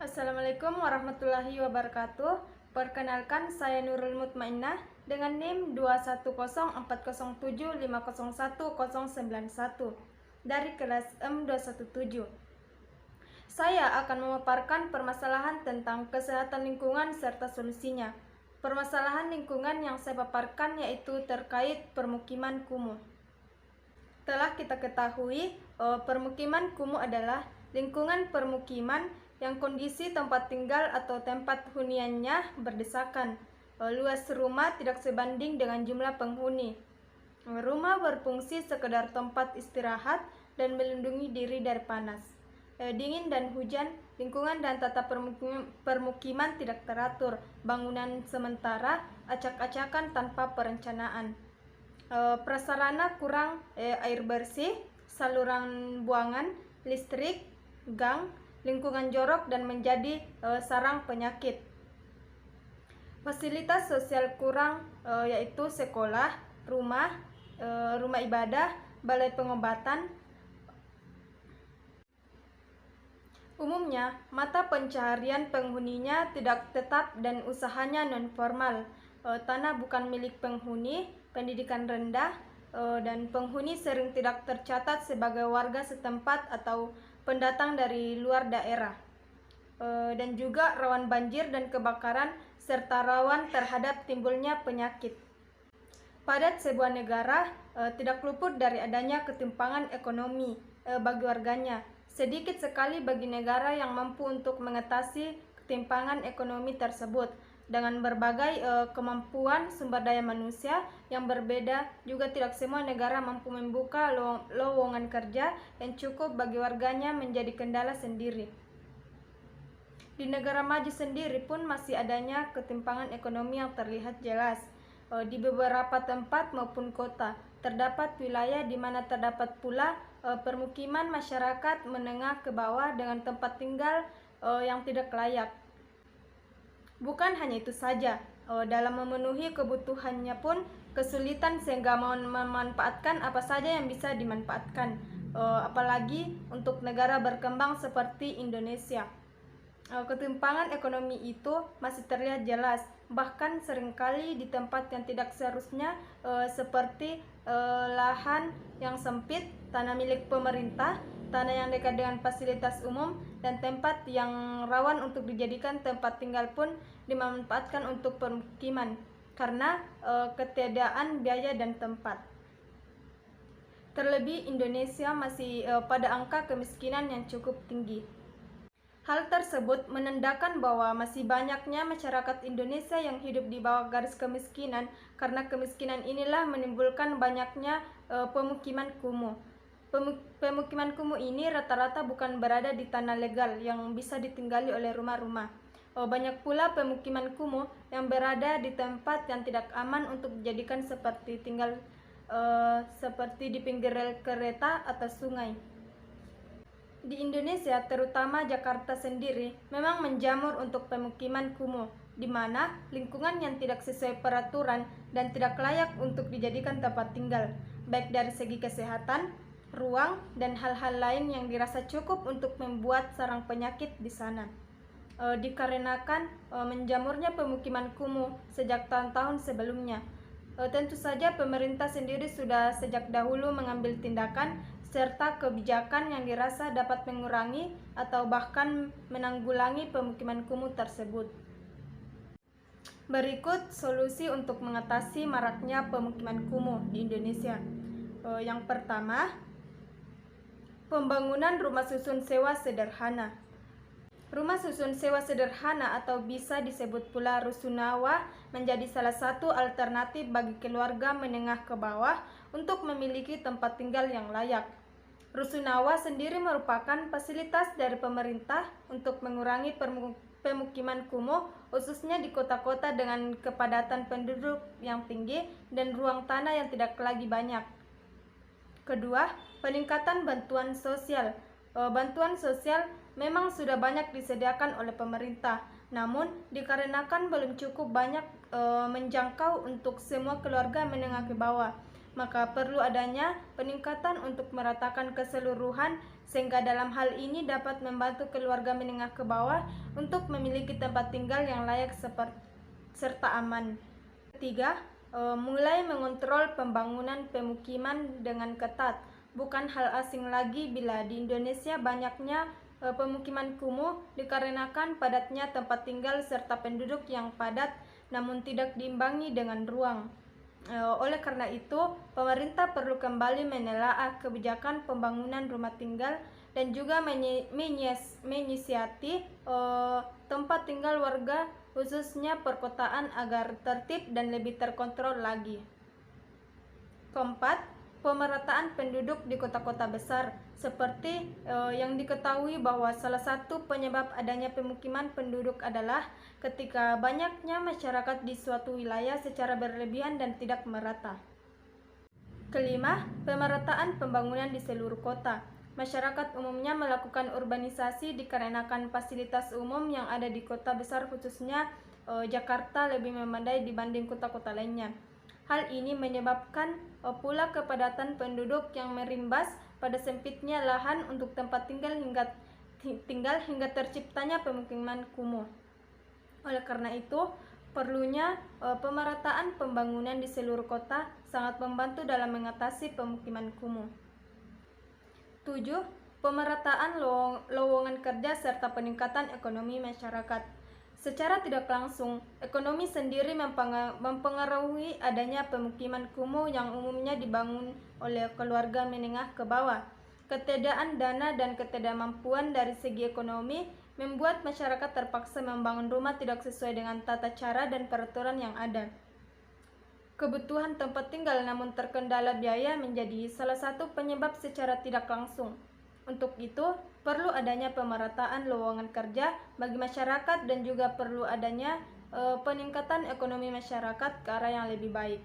Assalamualaikum warahmatullahi wabarakatuh. Perkenalkan, saya Nurul Mutmainnah dengan NIM 21040750191 dari kelas M217. Saya akan memaparkan permasalahan tentang kesehatan lingkungan serta solusinya. Permasalahan lingkungan yang saya paparkan yaitu terkait permukiman kumuh. Telah kita ketahui, permukiman kumuh adalah lingkungan permukiman yang kondisi tempat tinggal atau tempat huniannya berdesakan. Luas rumah tidak sebanding dengan jumlah penghuni. Rumah berfungsi sekedar tempat istirahat dan melindungi diri dari panas, dingin dan hujan. Lingkungan dan tata permukiman tidak teratur, bangunan sementara, acak-acakan tanpa perencanaan. Prasarana kurang, air bersih, saluran buangan, listrik, gang, lingkungan jorok dan menjadi sarang penyakit. Fasilitas sosial kurang, yaitu sekolah, rumah ibadah, balai pengobatan. Umumnya, mata pencaharian penghuninya tidak tetap dan usahanya non-formal. Tanah bukan milik penghuni, pendidikan rendah, dan penghuni sering tidak tercatat sebagai warga setempat atau pendatang dari luar daerah. Dan juga rawan banjir dan kebakaran, serta rawan terhadap timbulnya penyakit. Padat sebuah negara tidak luput dari adanya ketimpangan ekonomi bagi warganya. Sedikit sekali bagi negara yang mampu untuk mengatasi ketimpangan ekonomi tersebut. Dengan berbagai kemampuan sumber daya manusia yang berbeda, juga tidak semua negara mampu membuka lowongan kerja yang cukup bagi warganya menjadi kendala sendiri. Di negara maju sendiri pun masih adanya ketimpangan ekonomi yang terlihat jelas. Di beberapa tempat maupun kota, terdapat wilayah di mana terdapat pula permukiman masyarakat menengah ke bawah dengan tempat tinggal yang tidak layak. Bukan hanya itu saja, dalam memenuhi kebutuhannya pun kesulitan sehingga memanfaatkan apa saja yang bisa dimanfaatkan, apalagi untuk negara berkembang seperti Indonesia. Ketimpangan ekonomi itu masih terlihat jelas, bahkan seringkali di tempat yang tidak seharusnya, seperti lahan yang sempit, tanah milik pemerintah, tanah yang dekat dengan fasilitas umum, dan tempat yang rawan untuk dijadikan tempat tinggal pun dimanfaatkan untuk permukiman karena ketiadaan biaya dan tempat. Terlebih Indonesia masih pada angka kemiskinan yang cukup tinggi. Hal tersebut menandakan bahwa masih banyaknya masyarakat Indonesia yang hidup di bawah garis kemiskinan, karena kemiskinan inilah menimbulkan banyaknya pemukiman kumuh. Pemukiman kumuh ini rata-rata bukan berada di tanah legal yang bisa ditinggali oleh rumah-rumah. Banyak pula pemukiman kumuh yang berada di tempat yang tidak aman untuk dijadikan seperti tinggal, seperti di pinggir rel kereta atau sungai. Di Indonesia, terutama Jakarta sendiri, memang menjamur untuk pemukiman kumuh, di mana lingkungan yang tidak sesuai peraturan dan tidak layak untuk dijadikan tempat tinggal, baik dari segi kesehatan, ruang, dan hal-hal lain yang dirasa cukup untuk membuat sarang penyakit di sana. Dikarenakan menjamurnya pemukiman kumuh sejak tahun-tahun sebelumnya. Tentu saja pemerintah sendiri sudah sejak dahulu mengambil tindakan serta kebijakan yang dirasa dapat mengurangi atau bahkan menanggulangi pemukiman kumuh tersebut. Berikut solusi untuk mengatasi maraknya pemukiman kumuh di Indonesia. Yang pertama, pembangunan rumah susun sewa sederhana. Rumah susun sewa sederhana atau bisa disebut pula rusunawa menjadi salah satu alternatif bagi keluarga menengah ke bawah untuk memiliki tempat tinggal yang layak. Rusunawa sendiri merupakan fasilitas dari pemerintah untuk mengurangi pemukiman kumuh, khususnya di kota-kota dengan kepadatan penduduk yang tinggi dan ruang tanah yang tidak lagi banyak. Kedua, peningkatan bantuan sosial. Bantuan sosial memang sudah banyak disediakan oleh pemerintah, namun dikarenakan belum cukup banyak menjangkau untuk semua keluarga menengah ke bawah. maka perlu adanya peningkatan untuk meratakan keseluruhan sehingga dalam hal ini dapat membantu keluarga menengah ke bawah untuk memiliki tempat tinggal yang layak serta aman. Ketiga, mulai mengontrol pembangunan pemukiman dengan ketat. Bukan hal asing lagi bila di Indonesia banyaknya pemukiman kumuh dikarenakan padatnya tempat tinggal serta penduduk yang padat namun tidak diimbangi dengan ruang. Oleh karena itu, pemerintah perlu kembali menelaah kebijakan pembangunan rumah tinggal dan juga menginisiasi tempat tinggal warga khususnya perkotaan agar tertib dan lebih terkontrol lagi. Keempat, pemerataan penduduk di kota-kota besar. Seperti yang diketahui bahwa salah satu penyebab adanya pemukiman penduduk adalah ketika banyaknya masyarakat di suatu wilayah secara berlebihan dan tidak merata. Kelima, pemerataan pembangunan di seluruh kota. Masyarakat umumnya melakukan urbanisasi dikarenakan fasilitas umum yang ada di kota besar khususnya Jakarta lebih memadai dibanding kota-kota lainnya. Hal ini menyebabkan pula kepadatan penduduk yang merimbas pada sempitnya lahan untuk tempat tinggal hingga terciptanya pemukiman kumuh. Oleh karena itu, perlunya pemerataan pembangunan di seluruh kota sangat membantu dalam mengatasi pemukiman kumuh. 7. Pemerataan lowongan kerja serta peningkatan ekonomi masyarakat. Secara tidak langsung, ekonomi sendiri mempengaruhi adanya pemukiman kumuh yang umumnya dibangun oleh keluarga menengah ke bawah. Ketiadaan dana dan ketidakmampuan dari segi ekonomi membuat masyarakat terpaksa membangun rumah tidak sesuai dengan tata cara dan peraturan yang ada. Kebutuhan tempat tinggal namun terkendala biaya menjadi salah satu penyebab secara tidak langsung. Untuk itu, perlu adanya pemerataan lowongan kerja bagi masyarakat dan juga perlu adanya peningkatan ekonomi masyarakat ke arah yang lebih baik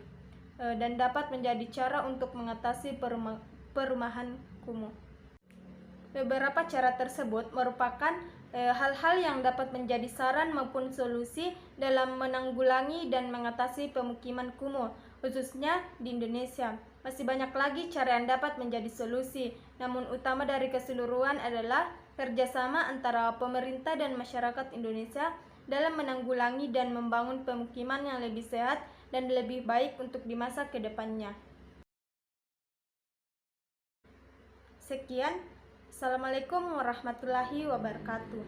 dan dapat menjadi cara untuk mengatasi perumahan kumuh. Beberapa cara tersebut merupakan hal-hal yang dapat menjadi saran maupun solusi dalam menanggulangi dan mengatasi pemukiman kumuh, khususnya di Indonesia. Masih banyak lagi cara yang dapat menjadi solusi, namun utama dari keseluruhan adalah kerjasama antara pemerintah dan masyarakat Indonesia dalam menanggulangi dan membangun pemukiman yang lebih sehat dan lebih baik untuk di masa kedepannya. Sekian. Assalamualaikum warahmatullahi wabarakatuh.